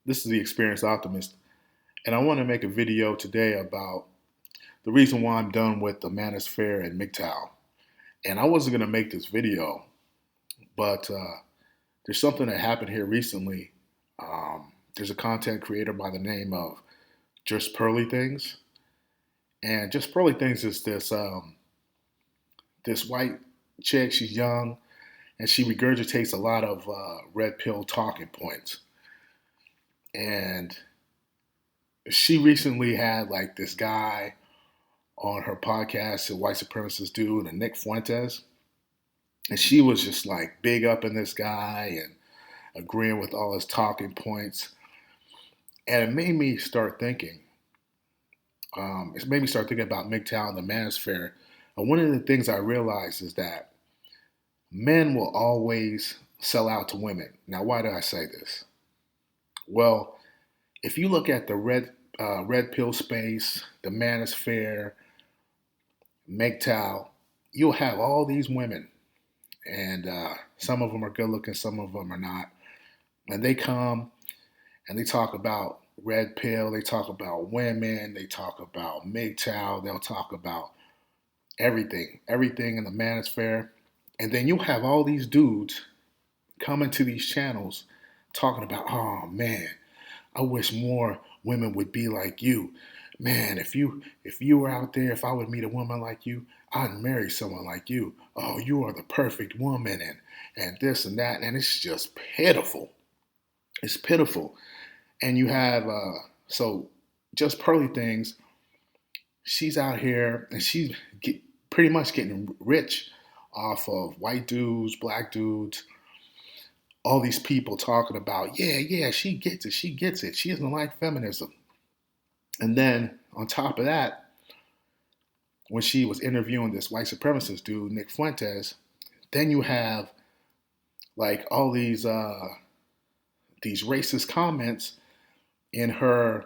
This is the Experienced Optimist, and I want to make a video today about the reason why I'm done with the Manosphere and MGTOW. And I wasn't going to make this video, but there's something that happened here recently. There's a content creator by the name of Just Pearly Things, and Just Pearly Things is this white chick. She's young, and she regurgitates a lot of red pill talking points. And she recently had like this guy on her podcast, a white supremacist dude, and Nick Fuentes. And she was just like big up in this guy and agreeing with all his talking points. And it made me start thinking. It made me start thinking about MGTOW and the Manosphere. And one of the things I realized is that men will always sell out to women. Now, why do I say this? Well, if you look at the red pill space, the Manosphere, MGTOW, you'll have all these women, and some of them are good looking, some of them are not. And they come and they talk about red pill, they talk about women, they talk about MGTOW, they'll talk about everything in the Manosphere. And then you'll have all these dudes coming to these channels talking about, oh man, I wish more women would be like you. Man, if you were out there, if I would meet a woman like you, I'd marry someone like you. Oh, you are the perfect woman, and this and that. And it's just pitiful. It's pitiful. And you have, so Just Pearly Things, she's out here and she's pretty much getting rich off of white dudes, black dudes, all these people talking about, yeah, she gets it. She doesn't like feminism. And then on top of that, when she was interviewing this white supremacist dude, Nick Fuentes, then you have like all these racist comments in her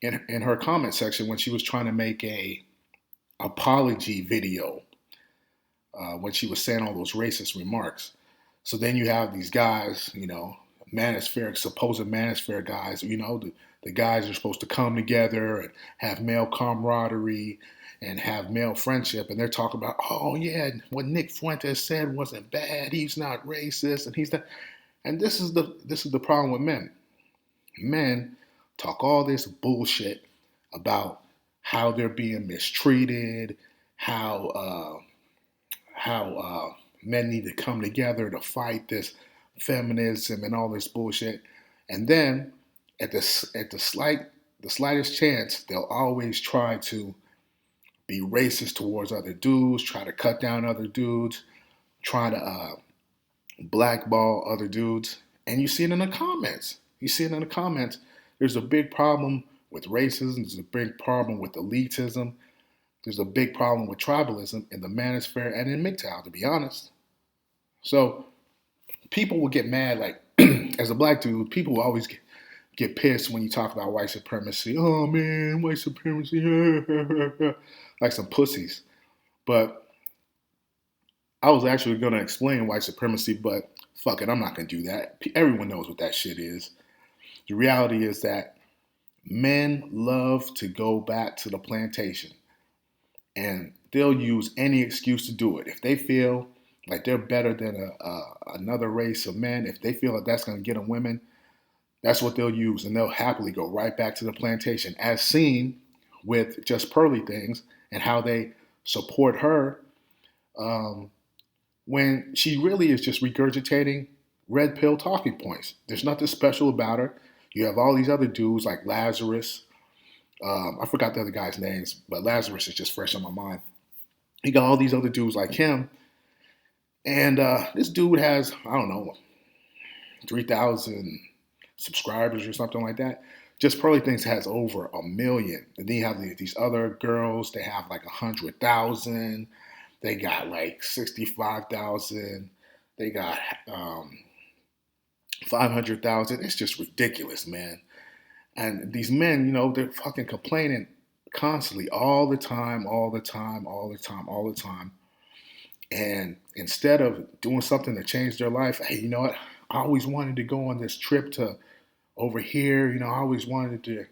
in her comment section when she was trying to make a apology video when she was saying all those racist remarks. So then you have these guys, Manosphere, supposed Manosphere guys, the guys are supposed to come together and have male camaraderie and have male friendship. And they're talking about, oh yeah, what Nick Fuentes said wasn't bad. He's not racist, and he's not. And this is the problem with men. Men talk all this bullshit about how they're being mistreated, how men need to come together to fight this feminism and all this bullshit. And then at the slightest chance, they'll always try to be racist towards other dudes, try to cut down other dudes, try to blackball other dudes. And you see it in the comments. There's a big problem with racism. There's a big problem with elitism. There's a big problem with tribalism in the Manosphere and in MGTOW, to be honest. So people will get mad, like, as a black dude, people will always get pissed when you talk about white supremacy. Oh man, white supremacy, like some pussies. But I was actually going to explain white supremacy, but fuck it, I'm not going to do that. Everyone knows what that shit is. The reality is that men love to go back to the plantation, and they'll use any excuse to do it. If they feel like they're better than another race of men, if they feel like that's going to get them women, that's what they'll use, and they'll happily go right back to the plantation, as seen with Just Pearly Things and how they support her when she really is just regurgitating red pill talking points. There's nothing special about her. You have all these other dudes like Lazarus. I forgot the other guys' names, but Lazarus is just fresh on my mind. You got all these other dudes like him. And this dude has, I don't know, 3,000 subscribers or something like that. Just Pearly Things has over 1 million. And then you have these other girls, they have like 100,000. They got like 65,000. They got 500,000. It's just ridiculous, man. And these men, they're fucking complaining constantly, all the time. And instead of doing something to change their life, hey, you know what? I always wanted to go on this trip to over here, I always wanted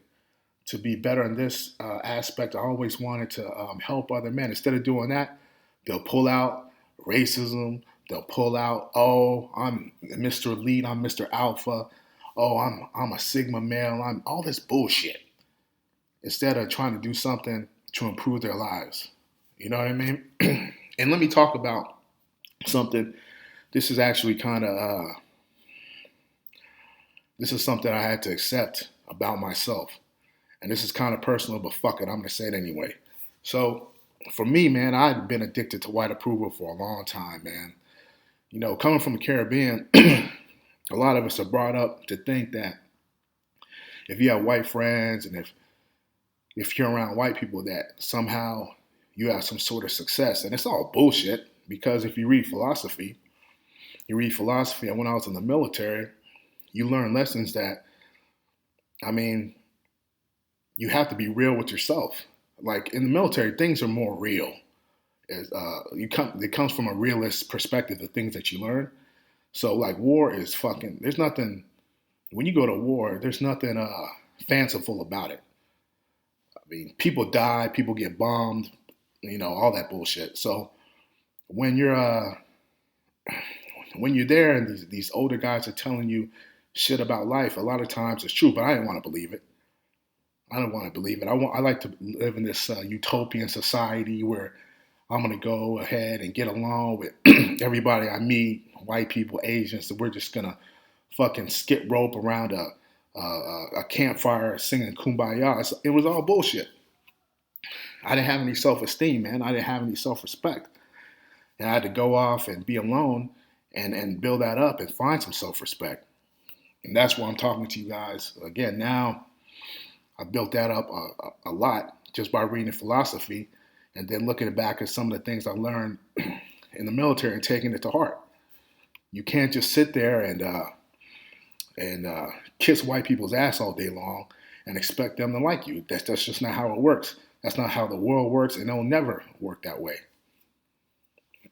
to be better in this aspect. I always wanted to help other men. Instead of doing that, they'll pull out racism. They'll pull out, oh, I'm Mr. Elite, I'm Mr. Alpha. Oh, I'm a Sigma male. I'm all this bullshit. Instead of trying to do something to improve their lives. You know what I mean? And let me talk about something. This is actually kind of this is something I had to accept about myself. And this is kind of personal, but fuck it, I'm gonna say it anyway. So for me, man, I've been addicted to white approval for a long time, man. Coming from the Caribbean, a lot of us are brought up to think that if you have white friends and if you're around white people that somehow you have some sort of success. And it's all bullshit because if you read philosophy, and when I was in the military, you learn lessons that, I mean, you have to be real with yourself. Like in the military, things are more real. It comes from a realist perspective, the things that you learn. So like war is fucking, there's nothing, when you go to war, there's nothing fanciful about it. I mean, people die, people get bombed, all that bullshit. So when you're there and these older guys are telling you shit about life, a lot of times it's true, but I didn't want to believe it. I don't want to believe it. I like to live in this utopian society where I'm going to go ahead and get along with everybody I meet, white people, Asians, so we're just going to fucking skip rope around a campfire singing Kumbaya. It was all bullshit. I didn't have any self-esteem, man. I didn't have any self-respect. And I had to go off and be alone and build that up and find some self-respect. And that's why I'm talking to you guys. Again, now I built that up a lot just by reading philosophy and then looking back at some of the things I learned in the military and taking it to heart. You can't just sit there and kiss white people's ass all day long and expect them to like you. That's just not how it works. That's not how the world works, and it'll never work that way.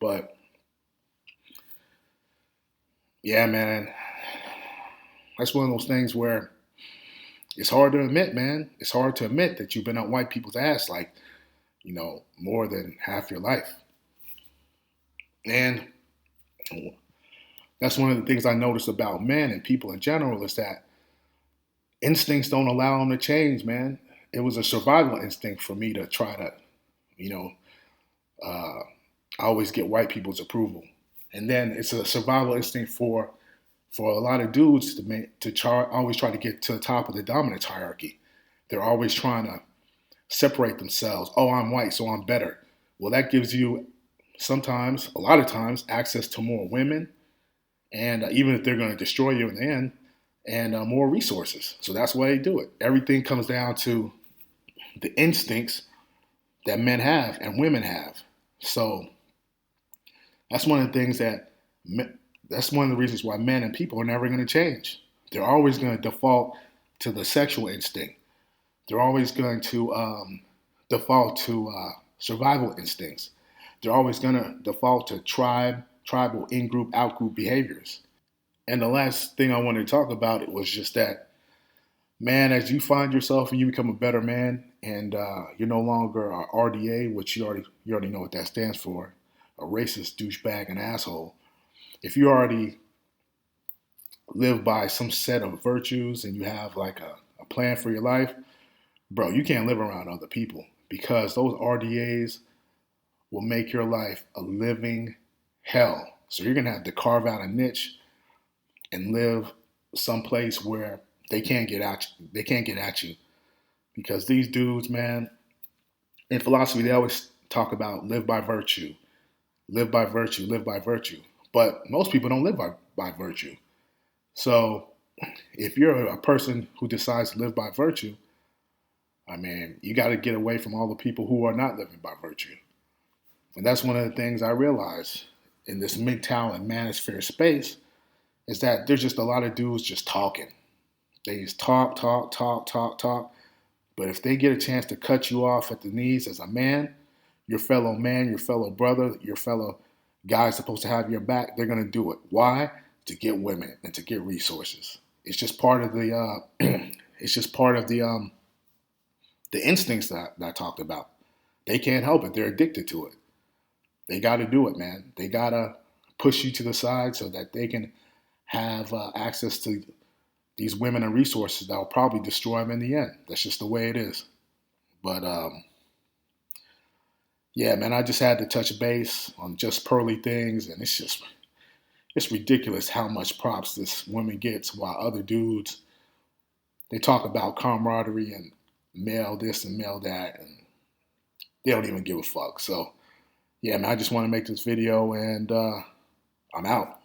But yeah, man, that's one of those things where it's hard to admit, man. It's hard to admit that you've been on white people's ass like, more than half your life. And that's one of the things I notice about men and people in general is that instincts don't allow them to change, man. It was a survival instinct for me to try to, always get white people's approval. And then it's a survival instinct for a lot of dudes always try to get to the top of the dominance hierarchy. They're always trying to separate themselves. Oh, I'm white, so I'm better. Well, that gives you a lot of times, access to more women, and even if they're going to destroy you in the end, and more resources. So that's why they do it. Everything comes down to the instincts that men have and women have. So that's one of the things that's one of the reasons why men and people are never going to change. They're always going to default to the sexual instinct. They're always going to default to survival instincts. They're always going to default to tribal in-group, out-group behaviors. And the last thing I wanted to talk about was just that, man, as you find yourself and you become a better man, and you're no longer a RDA, which you already know what that stands for, a racist douchebag and asshole. If you already live by some set of virtues and you have like a plan for your life, bro, you can't live around other people because those RDAs will make your life a living hell. So you're gonna have to carve out a niche and live someplace where they can't get at you. Because these dudes, man, in philosophy, they always talk about live by virtue, live by virtue, live by virtue. But most people don't live by virtue. So if you're a person who decides to live by virtue, I mean, you got to get away from all the people who are not living by virtue. And that's one of the things I realized in this MGTOW and Manosphere space is that there's just a lot of dudes just talking. They just talk. But if they get a chance to cut you off at the knees as a man, your fellow brother, your fellow guy supposed to have your back, they're going to do it. Why? To get women and to get resources. It's just part of the it's just part of the instincts that I talked about. They can't help it. They're addicted to it. They got to do it, man. They got to push you to the side so that they can have access to these women and resources that will probably destroy them in the end. That's just the way it is. But yeah, man, I just had to touch base on just Pearly Things, and it's ridiculous how much props this woman gets, while other dudes, they talk about camaraderie and male this and male that, and they don't even give a fuck. So yeah, man, I just want to make this video, and I'm out.